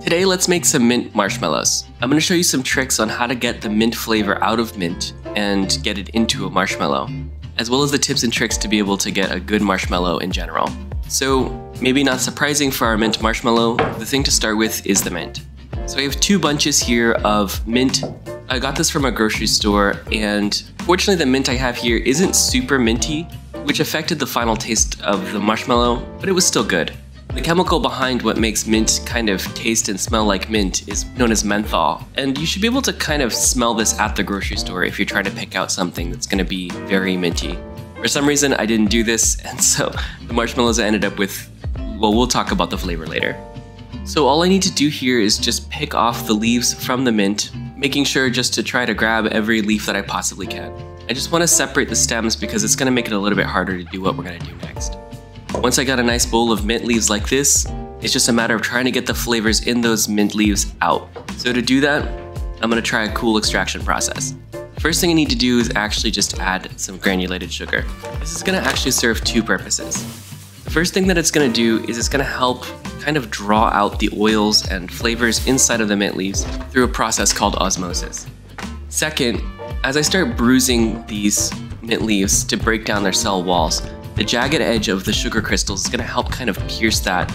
Today, let's make some mint marshmallows. I'm going to show you some tricks on how to get the mint flavor out of mint and get it into a marshmallow, as well as the tips and tricks to be able to get a good marshmallow in general. So, maybe not surprising for our mint marshmallow, the thing to start with is the mint. So I have 2 bunches here of mint. I got this from a grocery store, and fortunately the mint I have here isn't super minty, which affected the final taste of the marshmallow, but it was still good. The chemical behind what makes mint kind of taste and smell like mint is known as menthol, and you should be able to kind of smell this at the grocery store if you're trying to pick out something that's going to be very minty. For some reason I didn't do this, and so the marshmallows I ended up with, well, we'll talk about the flavor later. So all I need to do here is just pick off the leaves from the mint, making sure just to try to grab every leaf that I possibly can. I just want to separate the stems because it's going to make it a little bit harder to do what we're going to do next. Once I got a nice bowl of mint leaves like this, it's just a matter of trying to get the flavors in those mint leaves out. So to do that, I'm going to try a cool extraction process. First thing I need to do is actually just add some granulated sugar. This is going to actually serve 2 purposes. The first thing that it's going to do is it's going to help kind of draw out the oils and flavors inside of the mint leaves through a process called osmosis. Second, as I start bruising these mint leaves to break down their cell walls, the jagged edge of the sugar crystals is going to help kind of pierce that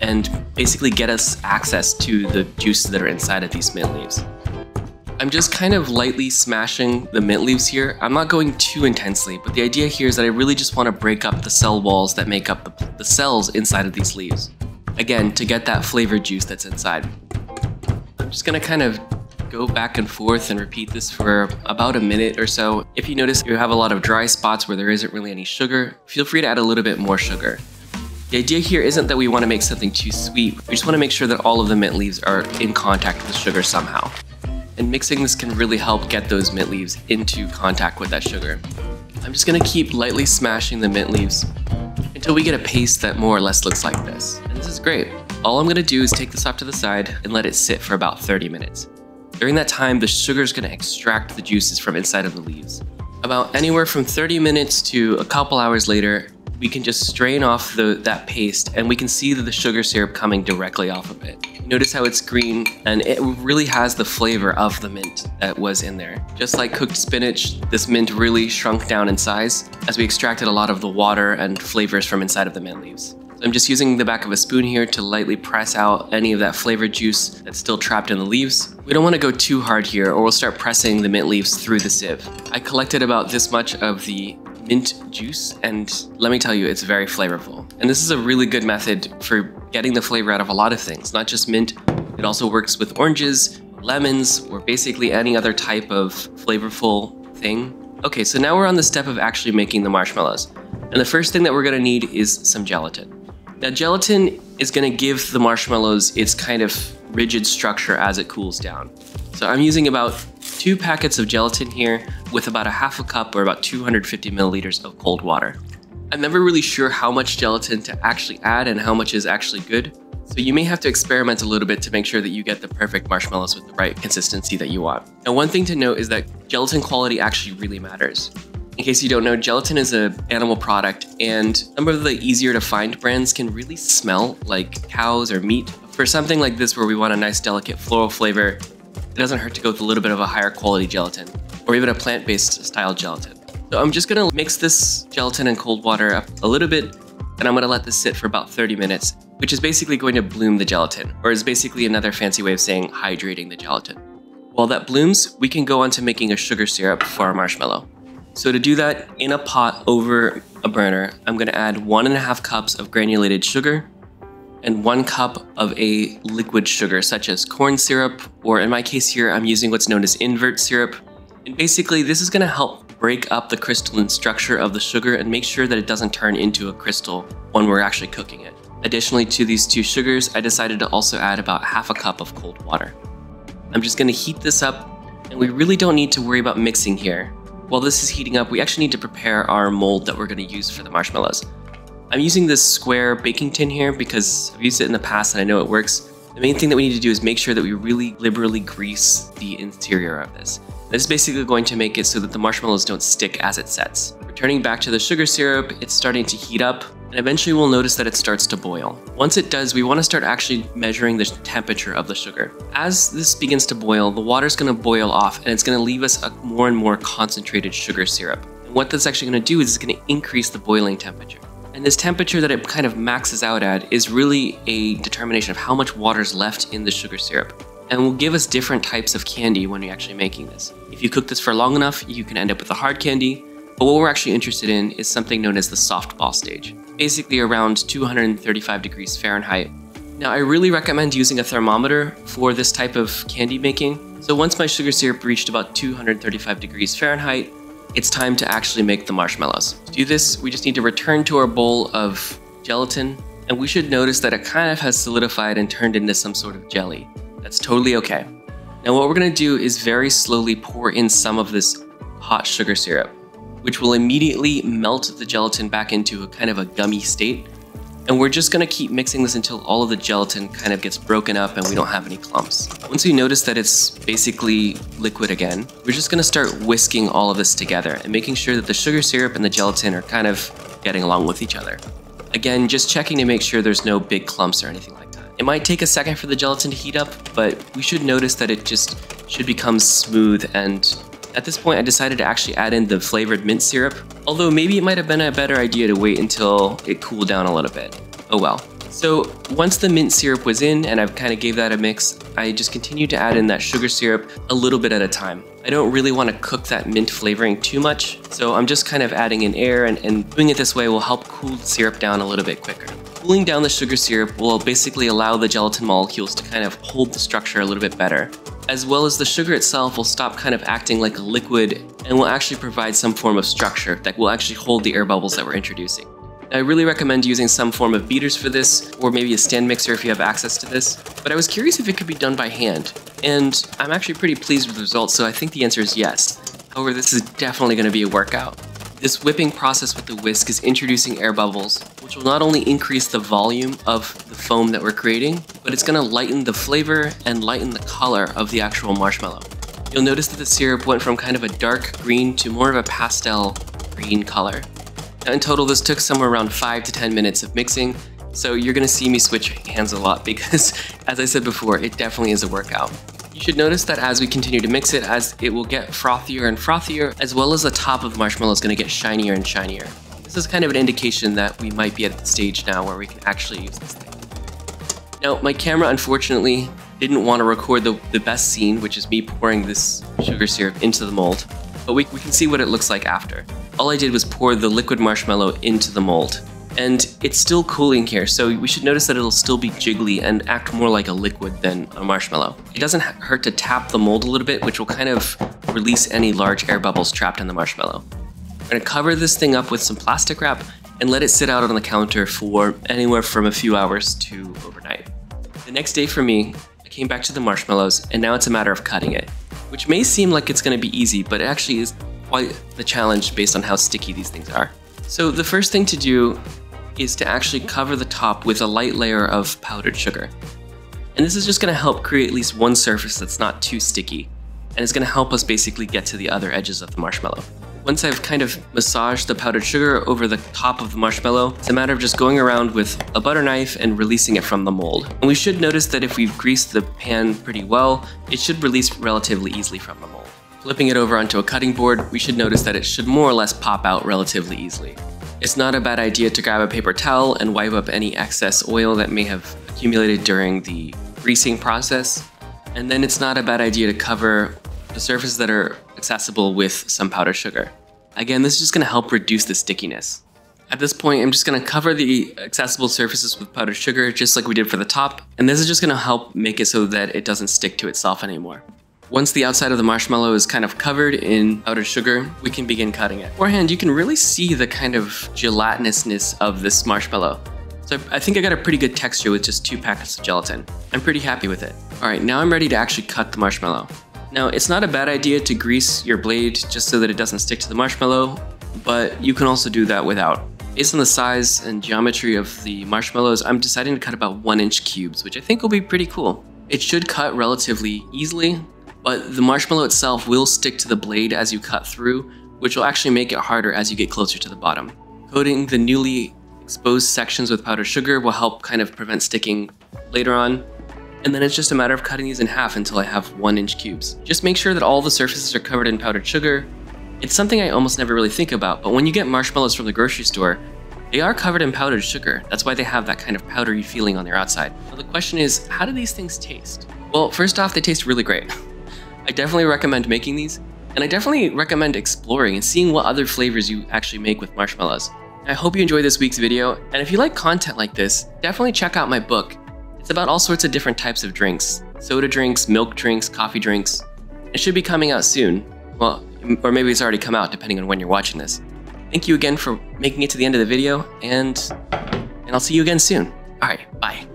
and basically get us access to the juices that are inside of these mint leaves. I'm just kind of lightly smashing the mint leaves here. I'm not going too intensely, but the idea here is that I really just want to break up the cell walls that make up the cells inside of these leaves. Again, to get that flavored juice that's inside. I'm just going to kind of go back and forth and repeat this for about a minute or so. If you notice you have a lot of dry spots where there isn't really any sugar, feel free to add a little bit more sugar. The idea here isn't that we want to make something too sweet, we just want to make sure that all of the mint leaves are in contact with sugar somehow. And mixing this can really help get those mint leaves into contact with that sugar. I'm just going to keep lightly smashing the mint leaves until we get a paste that more or less looks like this. And this is great. All I'm going to do is take this off to the side and let it sit for about 30 minutes. During that time, the sugar is going to extract the juices from inside of the leaves. About anywhere from 30 minutes to a couple hours later, we can just strain off that paste and we can see the sugar syrup coming directly off of it. Notice how it's green and it really has the flavor of the mint that was in there. Just like cooked spinach, this mint really shrunk down in size as we extracted a lot of the water and flavors from inside of the mint leaves. So I'm just using the back of a spoon here to lightly press out any of that flavored juice that's still trapped in the leaves. We don't want to go too hard here or we'll start pressing the mint leaves through the sieve. I collected about this much of the mint juice and let me tell you, it's very flavorful. And this is a really good method for getting the flavor out of a lot of things, not just mint. It also works with oranges, lemons, or basically any other type of flavorful thing. Okay, so now we're on the step of actually making the marshmallows. And the first thing that we're going to need is some gelatin. Now gelatin is going to give the marshmallows its kind of rigid structure as it cools down. So I'm using about 2 packets of gelatin here with about a half a cup or about 250 milliliters of cold water. I'm never really sure how much gelatin to actually add and how much is actually good. So you may have to experiment a little bit to make sure that you get the perfect marshmallows with the right consistency that you want. Now one thing to note is that gelatin quality actually really matters. In case you don't know, gelatin is an animal product and some of the easier to find brands can really smell like cows or meat. For something like this where we want a nice delicate floral flavor, it doesn't hurt to go with a little bit of a higher quality gelatin or even a plant-based style gelatin. So I'm just going to mix this gelatin and cold water up a little bit and I'm going to let this sit for about 30 minutes, which is basically going to bloom the gelatin, or is basically another fancy way of saying hydrating the gelatin. While that blooms, we can go on to making a sugar syrup for our marshmallow. So to do that, in a pot over a burner, I'm going to add 1.5 cups of granulated sugar and 1 cup of a liquid sugar such as corn syrup, or in my case here, I'm using what's known as invert syrup. And basically this is going to help break up the crystalline structure of the sugar and make sure that it doesn't turn into a crystal when we're actually cooking it. Additionally to these 2 sugars, I decided to also add about half a cup of cold water. I'm just going to heat this up and we really don't need to worry about mixing here. While this is heating up, we actually need to prepare our mold that we're going to use for the marshmallows. I'm using this square baking tin here because I've used it in the past and I know it works. The main thing that we need to do is make sure that we really liberally grease the interior of this. This is basically going to make it so that the marshmallows don't stick as it sets. Returning back to the sugar syrup, it's starting to heat up, and and eventually we'll notice that it starts to boil. Once it does, we want to start actually measuring the temperature of the sugar. As this begins to boil, the water's going to boil off and it's going to leave us a more and more concentrated sugar syrup. And what that's actually going to do is it's going to increase the boiling temperature. And this temperature that it kind of maxes out at is really a determination of how much water is left in the sugar syrup, and will give us different types of candy when you're actually making this. If you cook this for long enough, you can end up with a hard candy, but what we're actually interested in is something known as the soft ball stage, basically around 235 degrees Fahrenheit. Now, I really recommend using a thermometer for this type of candy making. So once my sugar syrup reached about 235 degrees Fahrenheit, it's time to actually make the marshmallows. To do this, we just need to return to our bowl of gelatin, and we should notice that it kind of has solidified and turned into some sort of jelly. That's totally okay. Now what we're going to do is very slowly pour in some of this hot sugar syrup, which will immediately melt the gelatin back into a kind of a gummy state. And we're just going to keep mixing this until all of the gelatin kind of gets broken up and we don't have any clumps. Once we notice that it's basically liquid again, we're just going to start whisking all of this together and making sure that the sugar syrup and the gelatin are kind of getting along with each other. Again, just checking to make sure there's no big clumps or anything like that. It might take a second for the gelatin to heat up, but we should notice that it just should become smooth, and at this point I decided to actually add in the flavored mint syrup, although maybe it might have been a better idea to wait until it cooled down a little bit. Oh well. So once the mint syrup was in and I've kind of gave that a mix, I just continued to add in that sugar syrup a little bit at a time. I don't really want to cook that mint flavoring too much, so I'm just kind of adding in air, and doing it this way will help cool the syrup down a little bit quicker. Cooling down the sugar syrup will basically allow the gelatin molecules to kind of hold the structure a little bit better, as well as the sugar itself will stop kind of acting like a liquid and will actually provide some form of structure that will actually hold the air bubbles that we're introducing. I really recommend using some form of beaters for this, or maybe a stand mixer if you have access to this, but I was curious if it could be done by hand, and I'm actually pretty pleased with the results, so I think the answer is yes. However, this is definitely going to be a workout. This whipping process with the whisk is introducing air bubbles, which will not only increase the volume of the foam that we're creating, but it's going to lighten the flavor and lighten the color of the actual marshmallow. You'll notice that the syrup went from kind of a dark green to more of a pastel green color. Now in total, this took somewhere around 5 to 10 minutes of mixing, so you're going to see me switch hands a lot because, as I said before, it definitely is a workout. You should notice that as we continue to mix it, as it will get frothier and frothier, as well as the top of the marshmallow is going to get shinier and shinier. This is kind of an indication that we might be at the stage now where we can actually use this thing. Now, my camera unfortunately didn't want to record the best scene, which is me pouring this sugar syrup into the mold, but we can see what it looks like after. All I did was pour the liquid marshmallow into the mold. And it's still cooling here, so we should notice that it'll still be jiggly and act more like a liquid than a marshmallow. It doesn't hurt to tap the mold a little bit, which will kind of release any large air bubbles trapped in the marshmallow. We're going to cover this thing up with some plastic wrap and let it sit out on the counter for anywhere from a few hours to overnight. The next day for me, I came back to the marshmallows, and now it's a matter of cutting it, which may seem like it's going to be easy, but it actually is quite the challenge based on how sticky these things are. So the first thing to do is to actually cover the top with a light layer of powdered sugar. And this is just going to help create at least one surface that's not too sticky, and it's going to help us basically get to the other edges of the marshmallow. Once I've kind of massaged the powdered sugar over the top of the marshmallow, it's a matter of just going around with a butter knife and releasing it from the mold. And we should notice that if we've greased the pan pretty well, it should release relatively easily from the mold. Flipping it over onto a cutting board, we should notice that it should more or less pop out relatively easily. It's not a bad idea to grab a paper towel and wipe up any excess oil that may have accumulated during the greasing process. And then it's not a bad idea to cover the surfaces that are accessible with some powdered sugar. Again, this is just going to help reduce the stickiness. At this point, I'm just going to cover the accessible surfaces with powdered sugar, just like we did for the top. And this is just going to help make it so that it doesn't stick to itself anymore. Once the outside of the marshmallow is kind of covered in powdered sugar, we can begin cutting it. Beforehand, you can really see the kind of gelatinousness of this marshmallow. So I think I got a pretty good texture with just 2 packets of gelatin. I'm pretty happy with it. Alright, now I'm ready to actually cut the marshmallow. Now, it's not a bad idea to grease your blade just so that it doesn't stick to the marshmallow, but you can also do that without. Based on the size and geometry of the marshmallows, I'm deciding to cut about 1-inch cubes, which I think will be pretty cool. It should cut relatively easily, but the marshmallow itself will stick to the blade as you cut through, which will actually make it harder as you get closer to the bottom. Coating the newly exposed sections with powdered sugar will help kind of prevent sticking later on. And then it's just a matter of cutting these in half until I have 1-inch cubes. Just make sure that all the surfaces are covered in powdered sugar. It's something I almost never really think about, but when you get marshmallows from the grocery store, they are covered in powdered sugar. That's why they have that kind of powdery feeling on their outside. Now the question is, how do these things taste? Well, first off, they taste really great. I definitely recommend making these, and I definitely recommend exploring and seeing what other flavors you actually make with marshmallows. I hope you enjoyed this week's video, and if you like content like this, definitely check out my book. It's about all sorts of different types of drinks. Soda drinks, milk drinks, coffee drinks. It should be coming out soon. Well, or maybe it's already come out depending on when you're watching this. Thank you again for making it to the end of the video, and I'll see you again soon. Alright, bye.